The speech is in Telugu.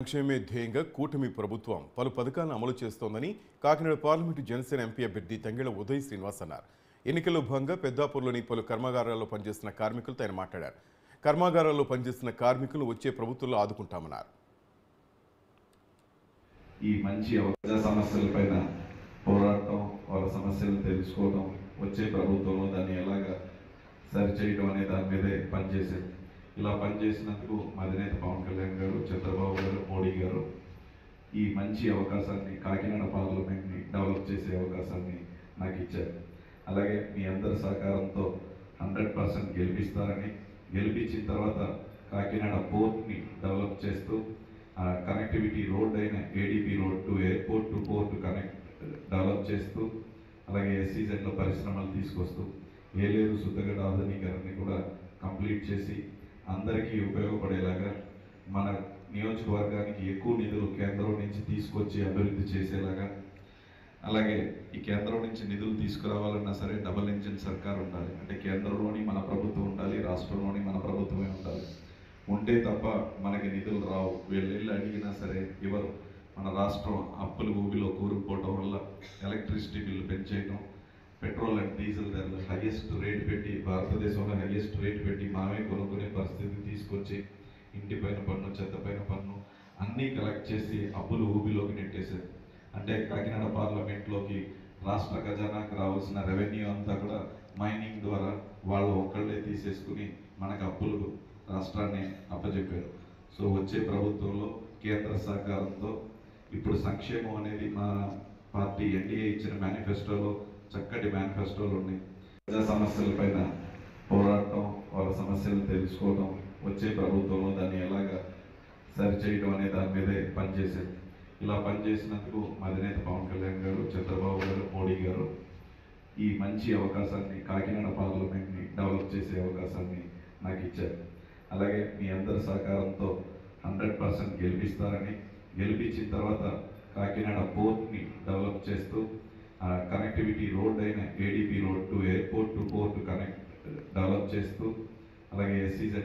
సంక్షేమే ధ్యేయంగా కూటమి ప్రభుత్వం పలు పథకాలను అమలు చేస్తోందని కాకినాడ పార్లమెంటు జనసేన ఎంపీ అభ్యర్థి తంగెళ్ల ఉదయ్ శ్రీనివాస్ అన్నారు. ఎన్నికల్లో భాగంగా పెద్దాపూర్లోని పలు కర్మాగారాల్లో పనిచేస్తున్న కార్మికులతో ఆయన మాట్లాడారు. కర్మాగారాల్లో పనిచేస్తున్న కార్మికులను వచ్చే ప్రభుత్వంలో ఆదుకుంటామన్నారు. ఈ మంచి అవకాశ సమస్యలపైన పోరాటం, వాళ్ళ సమస్యలను తెలుసుకోవడం, వచ్చే ప్రభుత్వంలో దాన్ని ఎలాగా సరిచేయడం అనే దాని మీదే పనిచేసేది. ఇలా పనిచేసినందుకు మా అధినేత పవన్ కళ్యాణ్ గారు, చంద్రబాబు గారు, మోడీ గారు ఈ మంచి అవకాశాన్ని, కాకినాడ పార్లమెంట్ని డెవలప్ చేసే అవకాశాన్ని నాకు ఇచ్చారు. అలాగే మీ అందరి సహకారంతో 100% గెలిపిస్తారని, గెలిపించిన తర్వాత కాకినాడ పోర్ట్ని డెవలప్ చేస్తూ కనెక్టివిటీ రోడ్ అయిన ADP road to airport to port develop చేస్తూ, అలాగే ఎస్సీజెడ్లో పరిశ్రమలు తీసుకొస్తూ ఏలేరు శుద్ధగడ ఆధునీకరణని కూడా కంప్లీట్ చేసి అందరికీ ఉపయోగపడేలాగా మన నియోజకవర్గానికి ఎక్కువ నిధులు కేంద్రం నుంచి తీసుకొచ్చి అభివృద్ధి చేసేలాగా, అలాగే ఈ కేంద్రం నుంచి నిధులు తీసుకురావాలన్నా సరే డబుల్ ఇంజిన్ సర్కార్ ఉండాలి. అంటే కేంద్రంలోని మన ప్రభుత్వం ఉండాలి, రాష్ట్రంలోని మన ప్రభుత్వమే ఉండాలి. ఉంటే తప్ప మనకి నిధులు రావు. వీళ్ళు అడిగినా సరే ఇవ్వరు. మన రాష్ట్రం అప్పుల ఊబిలో కూరుకుపోవటం వల్ల ఎలక్ట్రిసిటీ బిల్లు పెంచేయటం, పెట్రోల్ అండ్ డీజిల్ ధరలు హైయెస్ట్ రేట్ పెట్టి, భారతదేశంలో హైయెస్ట్ రేట్ పెట్టి మనమే కొనుక్కునే పరిస్థితి తీసుకొచ్చి ఇంటిపైన పన్ను, చెత్తపైన పన్ను అన్నీ కలెక్ట్ చేసి అప్పులు ఊబిలోకి నెట్టేశారు. అంటే కాకినాడ పార్లమెంట్లోకి రాష్ట్ర ఖజానాకు రావాల్సిన రెవెన్యూ అంతా కూడా మైనింగ్ ద్వారా వాళ్ళు ఒక్కళ్ళే తీసేసుకుని మనకు అప్పులు రాష్ట్రాన్ని అప్పచెప్పారు. సో వచ్చే ప్రభుత్వంలో కేంద్ర సహకారంతో ఇప్పుడు సంక్షేమం అనేది మా పార్టీ ఎన్డీఏ ఇచ్చిన మేనిఫెస్టోలో చక్కటి మేనిఫెస్టోలు ఉన్నాయి. ప్రజా సమస్యలపైన పోరాటం, వాళ్ళ సమస్యలను తెలుసుకోవడం, వచ్చే ప్రభుత్వంలో దాన్ని ఎలాగా సరిచేయడం అనే దాని మీదే పనిచేసేది. ఇలా పనిచేసినందుకు మా అధినేత పవన్ కళ్యాణ్ గారు, చంద్రబాబు గారు, మోడీ గారు ఈ మంచి అవకాశాన్ని, కాకినాడ పార్లమెంట్ని డెవలప్ చేసే అవకాశాన్ని నాకు ఇచ్చారు. అలాగే మీ అందరి సహకారంతో 100% గెలిపిస్తారని, గెలిపించిన తర్వాత కాకినాడ పోర్ట్ని డెవలప్ చేస్తూ కనెక్టివిటీ రోడ్ అయిన ADP road to airport to port develop చేస్తూ, అలాగే ఎస్సీజెడ్